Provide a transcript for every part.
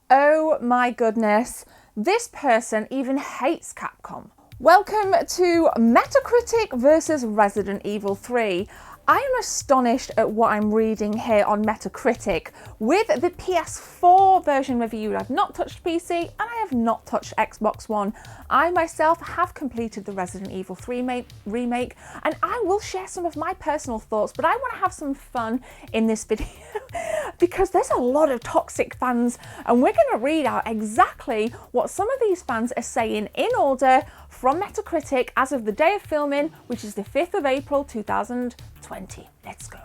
Oh my goodness, this person even hates Capcom. Welcome to Metacritic Vs Resident Evil 3. I am astonished at what I'm reading here on Metacritic. With the PS4 version reviewed, I've not touched PC and I have not touched Xbox One. I myself have completed the Resident Evil 3 remake and I will share some of my personal thoughts, but I want to have some fun in this video because there's a lot of toxic fans and we're going to read out exactly what some of these fans are saying in order from Metacritic as of the day of filming, which is the 5th of April 2020. Let's go.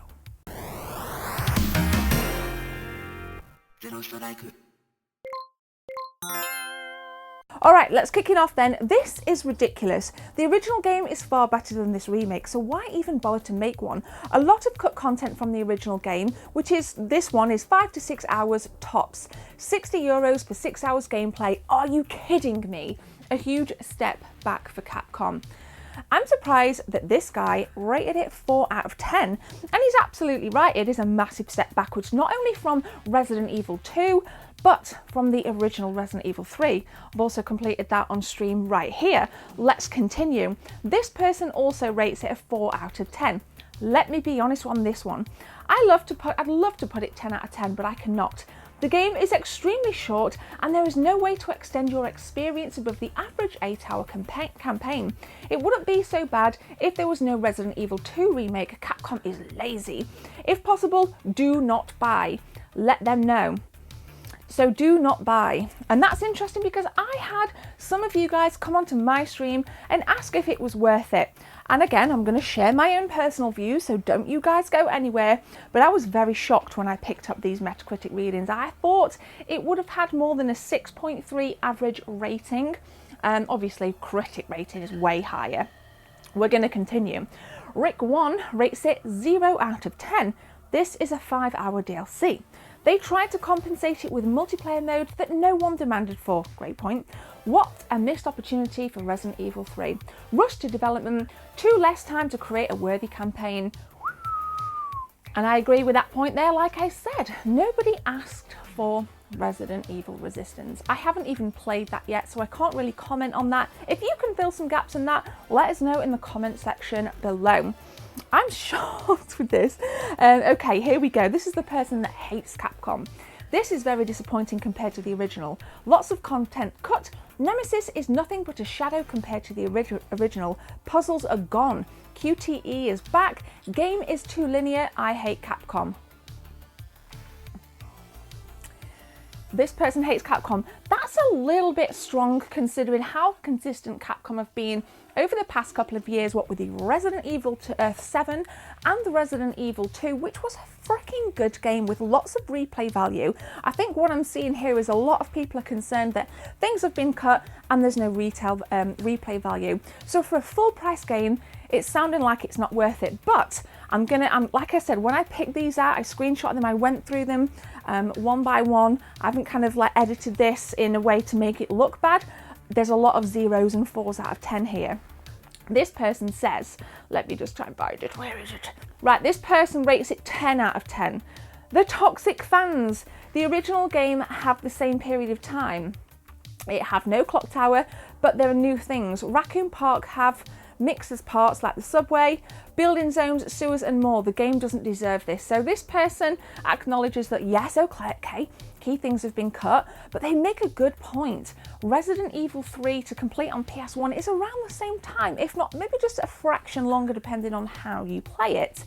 Alright, let's kick it off then. This is ridiculous. The original game is far better than this remake, so why even bother to make one? A lot of cut content from the original game, which is, this one is 5 to 6 hours tops. €60 for 6 hours gameplay. Are you kidding me? A huge step back for Capcom. I'm surprised that this guy rated it 4 out of 10, and he's absolutely right. It is a massive step backwards, not only from Resident Evil 2, but from the original Resident Evil 3. I've also completed that on stream right here. Let's continue. This person also rates it a 4 out of 10. Let me be honest on this one. I'd love to put it 10 out of 10, but I cannot. The game is extremely short and there is no way to extend your experience above the average 8-hour campaign. It wouldn't be so bad if there was no Resident Evil 2 remake. Capcom is lazy. If possible, do not buy. Let them know. So do not buy. And that's interesting because I had some of you guys come onto my stream and ask if it was worth it. And again, I'm going to share my own personal views, so don't you guys go anywhere. But I was very shocked when I picked up these Metacritic readings. I thought it would have had more than a 6.3 average rating. Obviously, critic rating is way higher. We're going to continue. Rick1 rates it 0 out of 10. This is a 5-hour DLC. They tried to compensate it with multiplayer mode that no one demanded for. Great point. What a missed opportunity for Resident Evil 3. Rush to development, too less time to create a worthy campaign. And I agree with that point there. Like I said, nobody asked for Resident Evil Resistance. I haven't even played that yet, so I can't really comment on that. If you can fill some gaps in that, let us know in the comment section below. I'm shocked with this. Okay, here we go. This is the person that hates Capcom. This is very disappointing compared to the original. Lots of content cut. Nemesis is nothing but a shadow compared to the original. Puzzles are gone. QTE is back. Game is too linear. I hate Capcom. This person hates Capcom. That's a little bit strong considering how consistent Capcom have been over the past couple of years, what with the Resident Evil 7 and the Resident Evil 2, which was a freaking good game with lots of replay value. I think what I'm seeing here is a lot of people are concerned that things have been cut and there's no replay value. So for a full price game, it's sounding like it's not worth it, but I'm like I said, when I picked these out, I screenshot them, I went through them one by one. I haven't kind of like edited this in a way to make it look bad. There's a lot of 0s and 4s out of 10 here. This person says, let me just try and find it, where is it? Right, this person rates it 10 out of 10. The toxic fans. The original game have the same period of time. It have no clock tower, but there are new things. Raccoon Park have mixes parts like the subway, building zones, sewers and more. The game doesn't deserve this. So this person acknowledges that yes, okay, key things have been cut, but they make a good point. Resident Evil 3 to complete on PS1 is around the same time, if not maybe just a fraction longer depending on how you play it.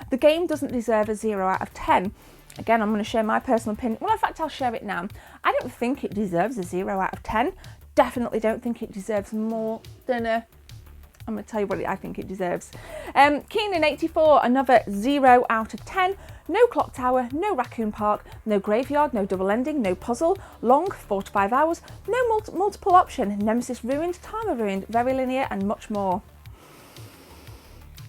The game doesn't deserve a 0 out of 10. Again, I'm going to share my personal opinion. Well, in fact, I'll share it now. I don't think it deserves a 0 out of 10. Definitely don't think it deserves more than a... I'm going to tell you what I think it deserves. Keenan84, another 0 out of 10. No clock tower, no Raccoon Park, no graveyard, no double ending, no puzzle, long, 4 to 5 hours, no multiple option, Nemesis ruined, Tama ruined, very linear and much more.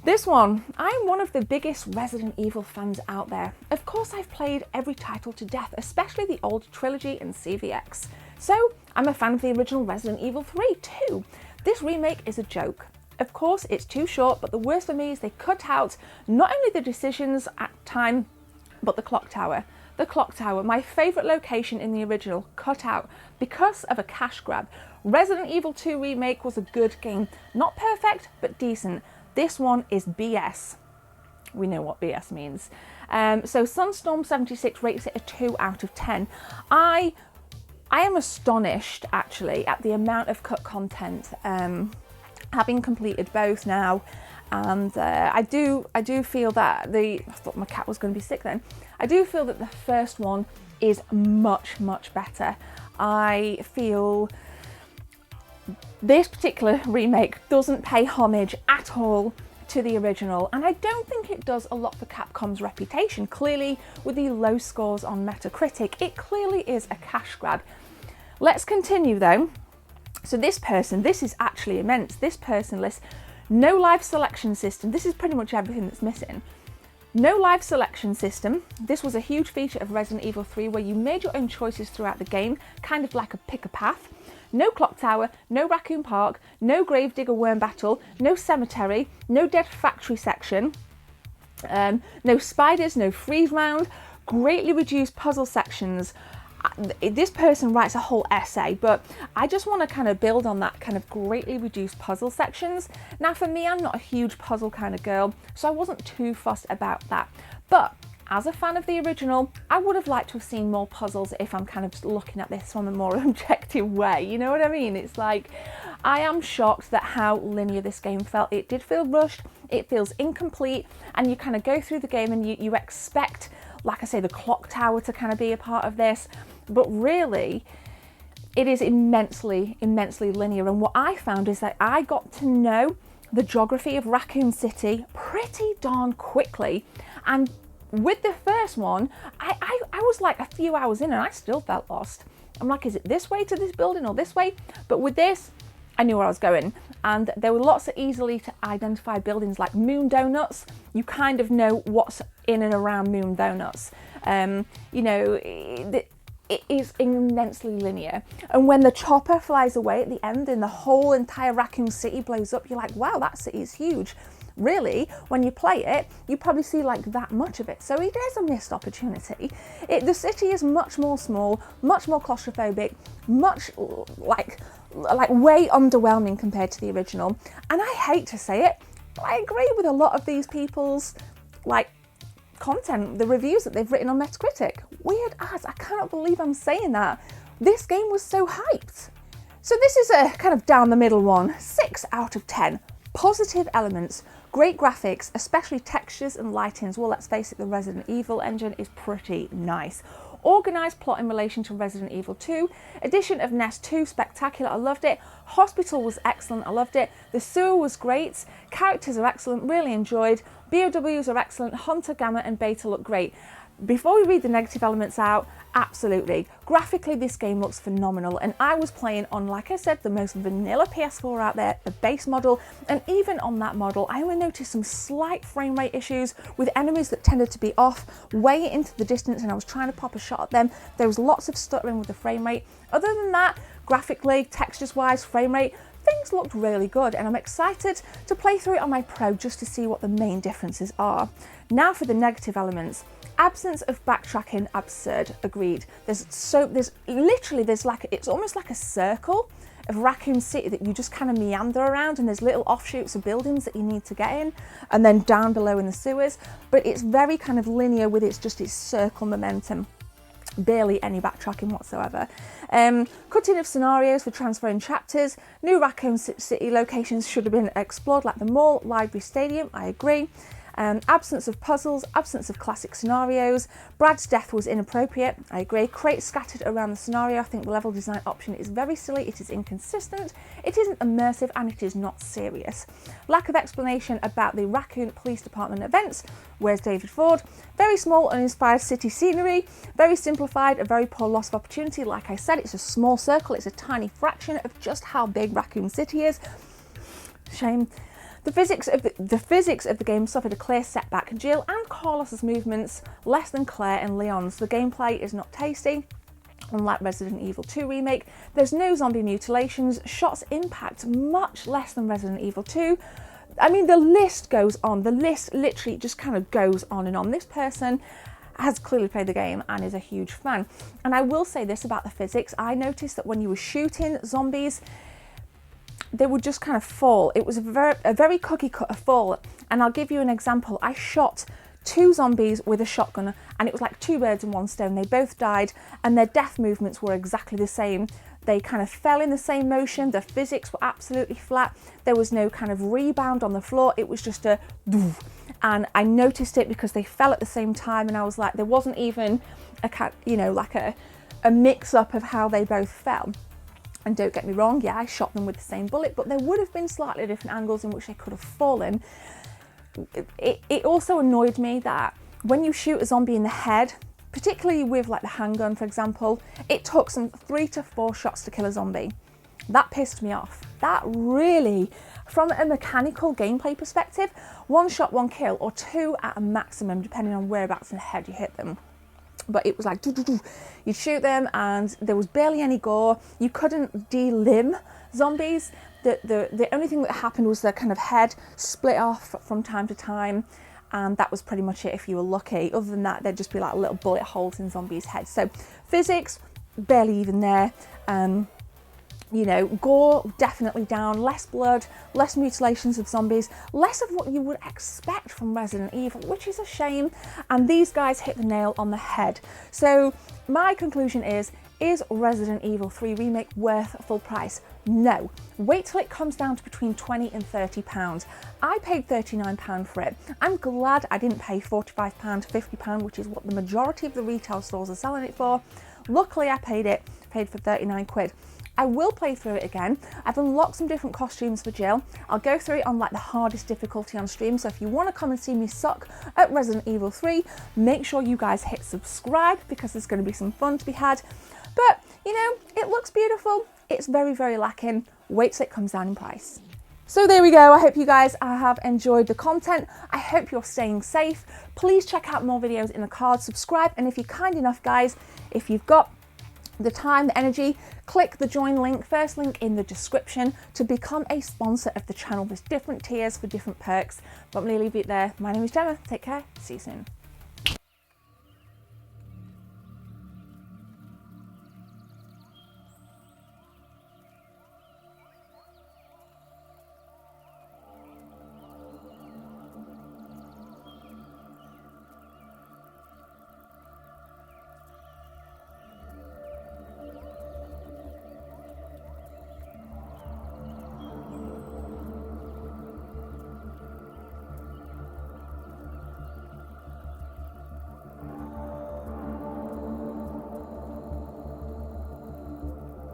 This one, I'm one of the biggest Resident Evil fans out there. Of course I've played every title to death, especially the old trilogy and CVX. So I'm a fan of the original Resident Evil 3 too. This remake is a joke. Of course, it's too short, but the worst for me is they cut out not only the decisions at time, but the clock tower. the clock tower, my favourite location in the original, cut out because of a cash grab. Resident Evil 2 Remake was a good game. Not perfect, but decent. This one is BS. We know what BS means. So Sunstorm76 rates it a 2 out of 10. I am astonished, actually, at the amount of cut content, having completed both now. And I do feel that I thought my cat was going to be sick then. I do feel that the first one is much, much better. I feel this particular remake doesn't pay homage at all to the original, and I don't think it does a lot for Capcom's reputation. Clearly, with the low scores on Metacritic, it clearly is a cash grab. Let's continue though. So this is actually immense. This person lists no live selection system. This is pretty much everything that's missing. No live selection system. This was a huge feature of Resident Evil 3 where you made your own choices throughout the game, kind of like a pick a path. No clock tower, no raccoon park, no gravedigger worm battle, no cemetery, no dead factory section, no spiders, no freeze round, greatly reduced puzzle sections. This person writes a whole essay, but I just want to kind of build on that kind of greatly reduced puzzle sections. Now for me, I'm not a huge puzzle kind of girl, so I wasn't too fussed about that. But as a fan of the original, I would have liked to have seen more puzzles if I'm kind of looking at this from a more objective way. You know what I mean? It's like, I am shocked at how linear this game felt. It did feel rushed, it feels incomplete, and you kind of go through the game and you expect, like I say, the clock tower to kind of be a part of this. But really, it is immensely, immensely linear. And what I found is that I got to know the geography of Raccoon City pretty darn quickly. And with the first one, I was like a few hours in and I still felt lost. I'm like, is it this way to this building or this way? But with this, I knew where I was going. And there were lots of easily to identify buildings like Moon Donuts. You kind of know what's in and around Moon Donuts. You know, it is immensely linear. And when the chopper flies away at the end and the whole entire Raccoon City blows up, you're like, wow, that city is huge. Really, when you play it, you probably see like that much of it. So it is a missed opportunity. The city is much more small, much more claustrophobic, much like way underwhelming compared to the original. And I hate to say it, but I agree with a lot of these people's like content, the reviews that they've written on Metacritic. Weird as, I cannot believe I'm saying that. This game was so hyped. So this is a kind of down the middle one, 6 out of 10. Positive elements, great graphics, especially textures and lightings. Well, let's face it, the Resident Evil engine is pretty nice. Organised plot in relation to Resident Evil 2. Addition of Nest 2, spectacular, I loved it. Hospital was excellent, I loved it. The sewer was great. Characters are excellent, really enjoyed. BOWs are excellent. Hunter, Gamma and Beta look great. Before we read the negative elements out, absolutely. Graphically, this game looks phenomenal, and I was playing on, like I said, the most vanilla PS4 out there, the base model, and even on that model, I only noticed some slight frame rate issues with enemies that tended to be off way into the distance, and I was trying to pop a shot at them. There was lots of stuttering with the frame rate. Other than that, graphically, textures-wise, frame rate, things looked really good, and I'm excited to play through it on my Pro just to see what the main differences are. Now for the negative elements. Absence of backtracking, absurd, agreed. It's almost like a circle of Raccoon City that you just kind of meander around, and there's little offshoots of buildings that you need to get in, and then down below in the sewers, but it's very kind of linear with its circle momentum. Barely any backtracking whatsoever. Cutting of scenarios for transferring chapters. New Raccoon City locations should have been explored, like the mall, library, stadium, I agree. Absence of puzzles, absence of classic scenarios. Brad's death was inappropriate, I agree. Crates scattered around the scenario. I think the level design option is very silly, it is inconsistent, it isn't immersive, and it is not serious. Lack of explanation about the Raccoon Police Department events. Where's David Ford? Very small, uninspired city scenery. Very simplified, a very poor loss of opportunity. Like I said, it's a small circle, it's a tiny fraction of just how big Raccoon City is. Shame. The physics of the game suffered a clear setback. Jill and Carlos's movements less than Claire and Leon's. The gameplay is not tasty. Unlike Resident Evil 2 Remake, there's no zombie mutilations. Shots impact much less than Resident Evil 2. I mean, the list goes on. The list literally just kind of goes on and on. This person has clearly played the game and is a huge fan. And I will say this about the physics. I noticed that when you were shooting zombies, they would just kind of fall. It was a very cookie cutter fall. And I'll give you an example. I shot 2 zombies with a shotgun, and it was like 2 birds in 1 stone. They both died, and their death movements were exactly the same. They kind of fell in the same motion. The physics were absolutely flat. There was no kind of rebound on the floor. It was just a doof. And I noticed it because they fell at the same time, and I was like, there wasn't even a mix up of how they both fell. And don't get me wrong, yeah, I shot them with the same bullet, but there would have been slightly different angles in which they could have fallen. It also annoyed me that when you shoot a zombie in the head, particularly with like the handgun, for example, it took some 3 to 4 shots to kill a zombie. That pissed me off. That really, from a mechanical gameplay perspective, 1 shot, 1 kill, or 2 at a maximum, depending on whereabouts in the head you hit them. But it was like, you'd shoot them and there was barely any gore. You couldn't de-limb zombies. The only thing that happened was their kind of head split off from time to time. And that was pretty much it if you were lucky. Other than that, there'd just be like little bullet holes in zombies' heads. So physics, barely even there. You know, gore definitely down, less blood, less mutilations of zombies, less of what you would expect from Resident Evil, which is a shame. And these guys hit the nail on the head. So my conclusion is Resident Evil 3 Remake worth full price? No. Wait till it comes down to between £20 and £30. I paid £39 for it. I'm glad I didn't pay £45, £50, which is what the majority of the retail stores are selling it for. Luckily I paid for 39 quid. I will play through it again. I've unlocked some different costumes for Jill. I'll go through it on like the hardest difficulty on stream. So if you want to come and see me suck at Resident Evil 3, make sure you guys hit subscribe because there's going to be some fun to be had. But, you know, it looks beautiful. It's very, very lacking. Wait till it comes down in price. So there we go. I hope you guys have enjoyed the content. I hope you're staying safe. Please check out more videos in the cards, subscribe. And if you're kind enough, guys, if you've got the time, the energy, click the join link, first link in the description to become a sponsor of the channel. There's different tiers for different perks, but I'm going to leave it there. My name is Gemma. Take care. See you soon.